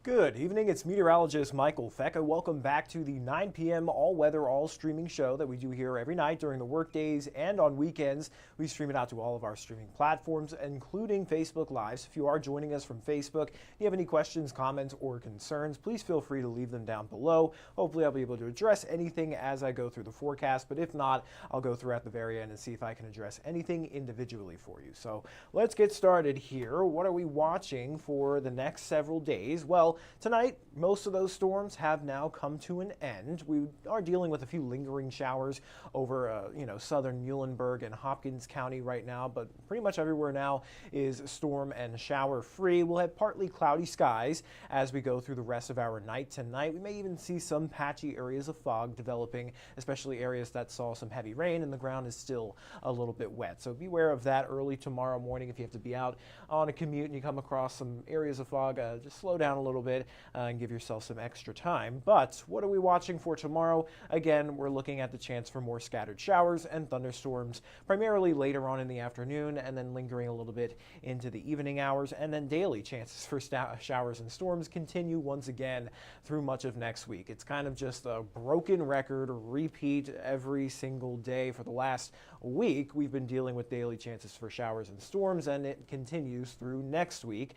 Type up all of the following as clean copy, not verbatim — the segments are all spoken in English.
Good evening, it's meteorologist Michael Fecka. Welcome back to the 9 p.m. all-weather, all-streaming show that we do here every night during the workdays and on weekends. We stream it out to all of our streaming platforms, including Facebook Live. So if you are joining us from Facebook, if you have any questions, comments, or concerns, please feel free to leave them down below. Hopefully I'll be able to address anything as I go through the forecast, but if not, I'll go through at the very end and see if I can address anything individually for you. So let's get started here. What are we watching for the next several days? Well, tonight, most of those storms have now come to an end. We are dealing with a few lingering showers over, southern Muhlenberg and Hopkins County right now, but pretty much everywhere now is storm and shower free. We'll have partly cloudy skies as we go through the rest of our night tonight. We may even see some patchy areas of fog developing, especially areas that saw some heavy rain and the ground is still a little bit wet. So beware of that early tomorrow morning if you have to be out on a commute and you come across some areas of fog. Just slow down a little bit and give yourself some extra time. But what are we watching for tomorrow? Again, we're looking at the chance for more scattered showers and thunderstorms, primarily later on in the afternoon and then lingering a little bit into the evening hours. And then daily chances for showers and storms continue once again through much of next week. It's kind of just a broken record, repeat every single day for the last week. We've been dealing with daily chances for showers and storms, and it continues through next week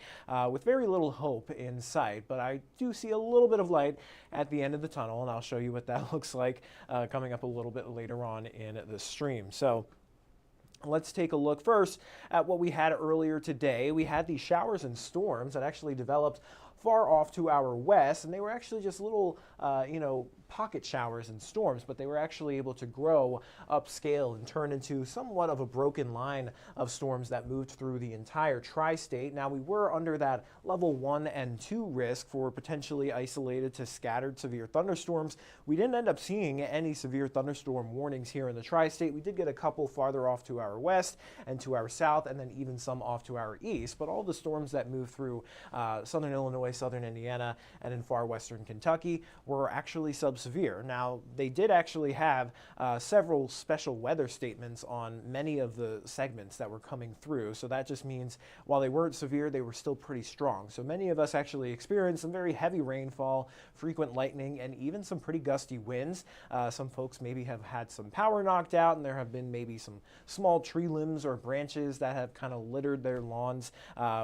with very little hope in sight. But I do see a little bit of light at the end of the tunnel, and I'll show you what that looks like coming up a little bit later on in the stream. So let's take a look first at what we had earlier today. We had these showers and storms that actually developed far off to our west, and they were actually just little, pocket showers and storms, but they were actually able to grow upscale and turn into somewhat of a broken line of storms that moved through the entire tri-state. Now, we were under that level 1 and 2 risk for potentially isolated to scattered severe thunderstorms. We didn't end up seeing any severe thunderstorm warnings here in the tri-state. We did get a couple farther off to our west and to our south, and then even some off to our east, but all the storms that moved through southern Illinois, southern Indiana, and in far western Kentucky were actually subsevere. Now, they did actually have several special weather statements on many of the segments that were coming through, so that just means while they weren't severe, they were still pretty strong. So many of us actually experienced some very heavy rainfall, frequent lightning, and even some pretty gusty winds. Some folks maybe have had some power knocked out, and there have been maybe some small tree limbs or branches that have kind of littered their lawns.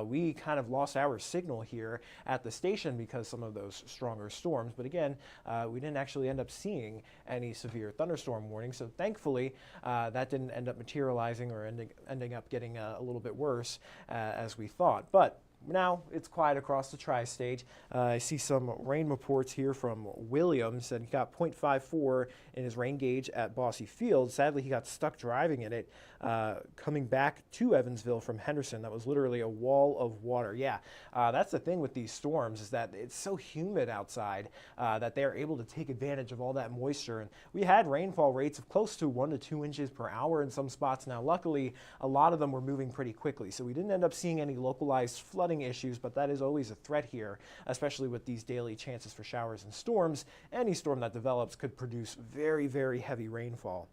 We kind of lost our signal here at the station because some of those stronger storms, but again, we didn't actually end up seeing any severe thunderstorm warnings, so thankfully that didn't end up materializing or ending up getting a little bit worse as we thought. But now it's quiet across the tri-state. I see some rain reports here from Williams, and he got 0.54 in his rain gauge at Bosse Field. Sadly, he got stuck driving in it, coming back to Evansville from Henderson. That was literally a wall of water. Yeah, that's the thing with these storms, is that it's so humid outside that they're able to take advantage of all that moisture. And we had rainfall rates of close to 1 to 2 inches per hour in some spots. Now, luckily, a lot of them were moving pretty quickly, so we didn't end up seeing any localized flooding issues, but that is always a threat here, especially with these daily chances for showers and storms. Any storm that develops could produce very, very heavy rainfall.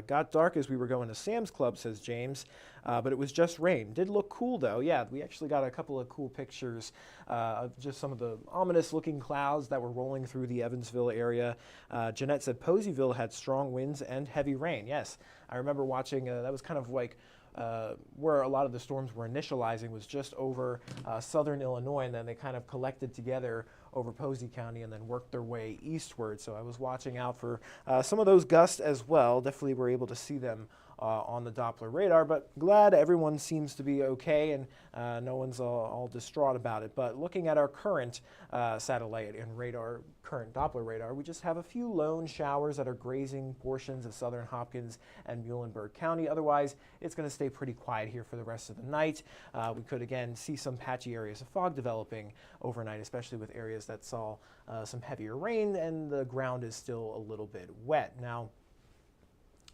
Got dark as we were going to Sam's Club, says James, but it was just rain. Did look cool, though. Yeah, we actually got a couple of cool pictures of just some of the ominous-looking clouds that were rolling through the Evansville area. Jeanette said Poseyville had strong winds and heavy rain. Yes, I remember watching, that was kind of like where a lot of the storms were initializing, was just over southern Illinois, and then they kind of collected together over Posey County and then worked their way eastward. So I was watching out for some of those gusts as well. Definitely were able to see them on the Doppler radar, but glad everyone seems to be okay and no one's all distraught about it. But looking at our current satellite and radar, current Doppler radar, we just have a few lone showers that are grazing portions of southern Hopkins and Muhlenberg County. Otherwise, it's going to stay pretty quiet here for the rest of the night. We could again see some patchy areas of fog developing overnight, especially with areas that saw some heavier rain and the ground is still a little bit wet. Now,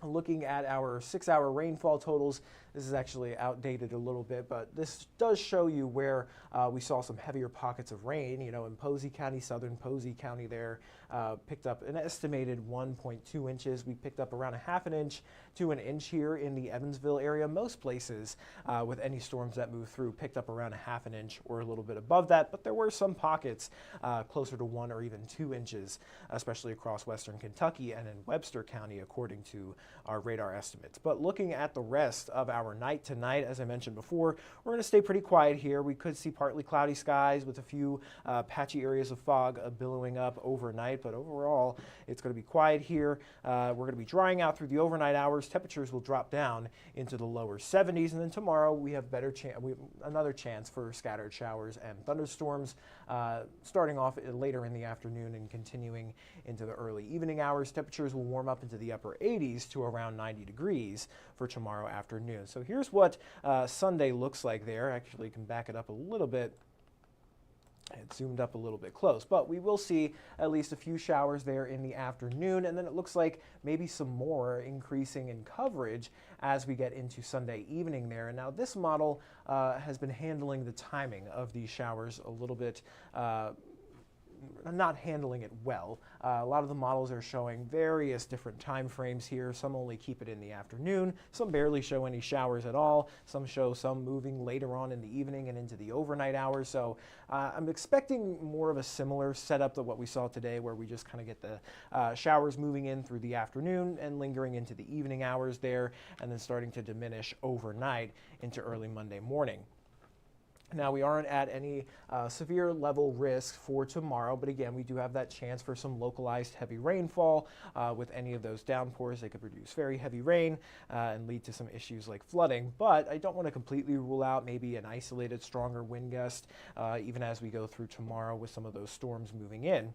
Looking at our 6-hour rainfall totals, this is actually outdated a little bit, but this does show you where we saw some heavier pockets of rain. You know, in Posey County, southern Posey County there, picked up an estimated 1.2 inches. We picked up around a half an inch to an inch here in the Evansville area. Most places with any storms that move through picked up around a half an inch or a little bit above that, but there were some pockets closer to 1 or even 2 inches, especially across western Kentucky and in Webster County, according to our radar estimates. But looking at the rest of our night tonight, as I mentioned before, we're going to stay pretty quiet here. We could see partly cloudy skies with a few patchy areas of fog billowing up overnight, but overall it's going to be quiet here. We're going to be drying out through the overnight hours. Temperatures will drop down into the lower 70s, and then tomorrow we have another chance for scattered showers and thunderstorms, starting off later in the afternoon and continuing into the early evening hours. Temperatures will warm up into the upper 80s to around 90 degrees for tomorrow afternoon. So here's what Sunday looks like there. Actually, can back it up a little bit. It's zoomed up a little bit close, but we will see at least a few showers there in the afternoon, and then it looks like maybe some more increasing in coverage as we get into Sunday evening there. And now this model has been handling the timing of these showers a little bit not handling it well. A lot of the models are showing various different time frames here. Some only keep it in the afternoon. Some barely show any showers at all. Some show some moving later on in the evening and into the overnight hours. So I'm expecting more of a similar setup to what we saw today, where we just kind of get the showers moving in through the afternoon and lingering into the evening hours there, and then starting to diminish overnight into early Monday morning. Now, we aren't at any severe level risk for tomorrow, but again, we do have that chance for some localized heavy rainfall. With any of those downpours, they could produce very heavy rain and lead to some issues like flooding. But I don't want to completely rule out maybe an isolated stronger wind gust, even as we go through tomorrow with some of those storms moving in.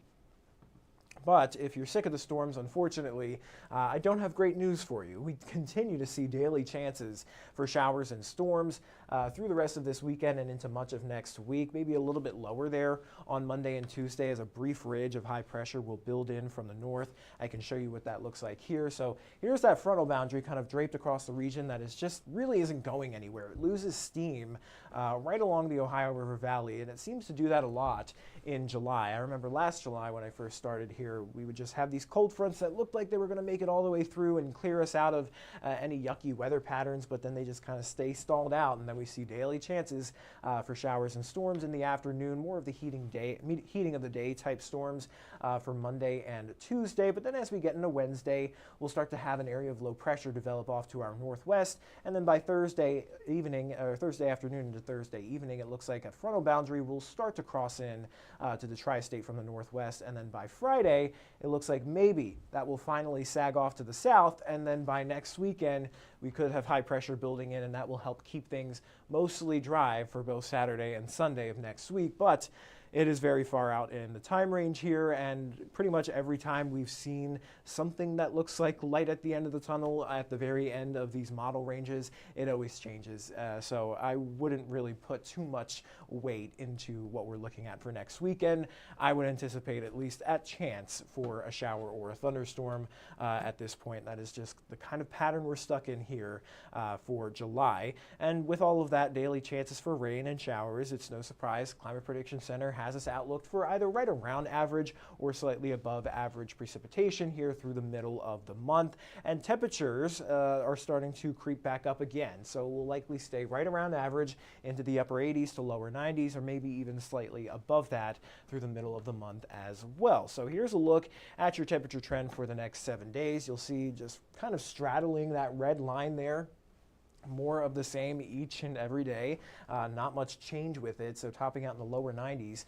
But if you're sick of the storms, unfortunately, I don't have great news for you. We continue to see daily chances for showers and storms through the rest of this weekend and into much of next week. Maybe a little bit lower there on Monday and Tuesday as a brief ridge of high pressure will build in from the north. I can show you what that looks like here. So here's that frontal boundary kind of draped across the region that is just really isn't going anywhere. It loses steam right along the Ohio River Valley, and it seems to do that a lot in July. I remember last July when I first started here, we would just have these cold fronts that looked like they were going to make it all the way through and clear us out of any yucky weather patterns, but then they just kind of stay stalled out, and then we see daily chances for showers and storms in the afternoon, more of the heating of the day type storms for Monday and Tuesday. But then as we get into Wednesday, we'll start to have an area of low pressure develop off to our northwest, and then by Thursday evening, or Thursday afternoon into Thursday evening, it looks like a frontal boundary will start to cross in to the tri-state from the northwest, and then by Friday, it looks like maybe that will finally sag off to the south, and then by next weekend, we could have high pressure building in, and that will help keep things mostly dry for both Saturday and Sunday of next week. But it is very far out in the time range here, and pretty much every time we've seen something that looks like light at the end of the tunnel at the very end of these model ranges, it always changes. So I wouldn't really put too much weight into what we're looking at for next weekend. I would anticipate at least a chance for a shower or a thunderstorm at this point. That is just the kind of pattern we're stuck in here for July. And with all of that, daily chances for rain and showers, it's no surprise Climate Prediction Center has us outlooked for either right around average or slightly above average precipitation here through the middle of the month. And temperatures are starting to creep back up again. So we'll likely stay right around average into the upper 80s to lower 90s, or maybe even slightly above that through the middle of the month as well. So here's a look at your temperature trend for the next 7 days. You'll see just kind of straddling that red line there. More of the same each and every day, not much change with it, so topping out in the lower 90s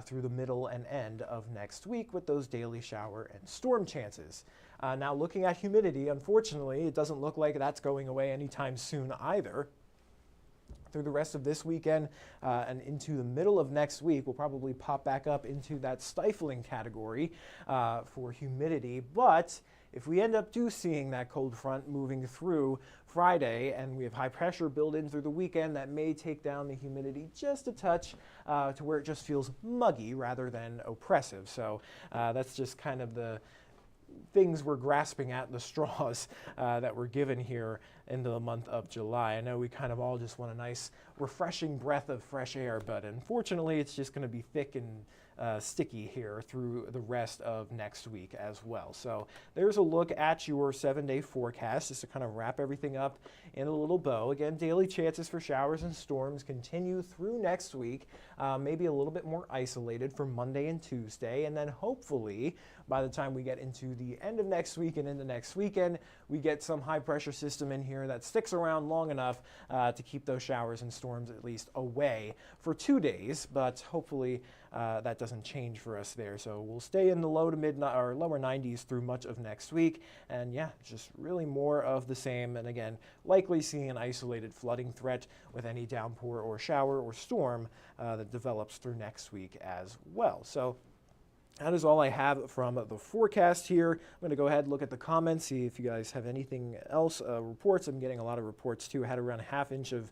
through the middle and end of next week with those daily shower and storm chances. Now looking at humidity, unfortunately, it doesn't look like that's going away anytime soon either. Through the rest of this weekend and into the middle of next week, we'll probably pop back up into that stifling category for humidity. But if we end up seeing that cold front moving through Friday and we have high pressure build in through the weekend, that may take down the humidity just a touch to where it just feels muggy rather than oppressive. So that's just kind of the things we're grasping at, the straws that we're given here into the month of July. I know we kind of all just want a nice, refreshing breath of fresh air, but unfortunately, it's just going to be thick and sticky here through the rest of next week as well. So there's a look at your 7-day forecast just to kind of wrap everything up in a little bow. Again, daily chances for showers and storms continue through next week, maybe a little bit more isolated for Monday and Tuesday, and then hopefully by the time we get into the end of next week and into next weekend, we get some high pressure system in here that sticks around long enough to keep those showers and storms at least away for 2 days, but hopefully that doesn't change for us there. So we'll stay in the low to mid or lower 90s through much of next week, and yeah, just really more of the same. And again, likely seeing an isolated flooding threat with any downpour or shower or storm that develops through next week as well. So that is all I have from the forecast here. I'm going to go ahead and look at the comments, see if you guys have anything else. Reports, I'm getting a lot of reports too. I had around a half inch of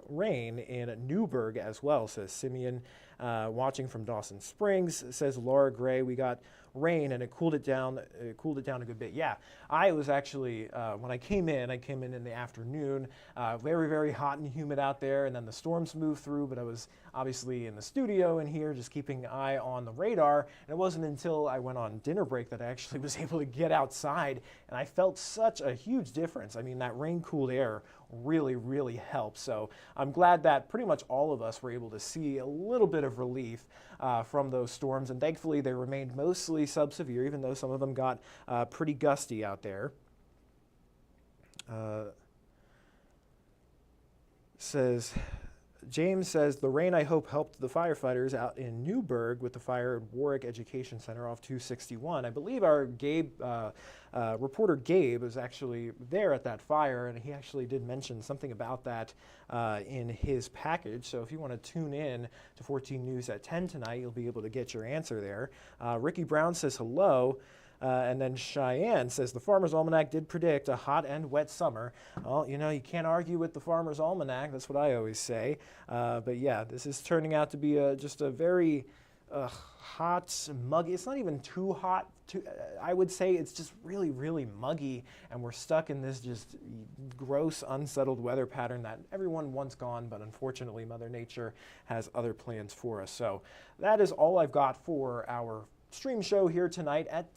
rain in Newburgh as well, says Simeon. Watching from Dawson Springs, says Laura Gray. We got rain and it cooled it down a good bit. Yeah, I was actually, when I came in the afternoon, very, very hot and humid out there, and then the storms moved through, but I was obviously in the studio in here just keeping an eye on the radar, and it wasn't until I went on dinner break that I actually was able to get outside, and I felt such a huge difference. I mean, that rain-cooled air really, really helps. So I'm glad that pretty much all of us were able to see a little bit of relief from those storms, and thankfully they remained mostly sub-severe, even though some of them got pretty gusty out there. James says, the rain, I hope, helped the firefighters out in Newburgh with the fire at Warwick Education Center off 261. I believe our reporter Gabe was actually there at that fire, and he actually did mention something about that in his package. So if you want to tune in to 14 News at 10 tonight, you'll be able to get your answer there. Ricky Brown says hello. And then Cheyenne says, the Farmer's Almanac did predict a hot and wet summer. Well, you know, you can't argue with the Farmer's Almanac. That's what I always say. But yeah, this is turning out to be just a very hot, muggy. It's not even too hot. I would say it's just really, really muggy. And we're stuck in this just gross, unsettled weather pattern that everyone wants gone. But unfortunately, Mother Nature has other plans for us. So that is all I've got for our stream show here tonight at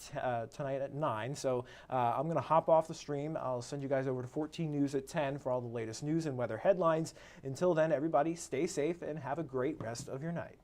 9. So I'm going to hop off the stream. I'll send you guys over to 14 News at 10 for all the latest news and weather headlines. Until then, everybody stay safe and have a great rest of your night.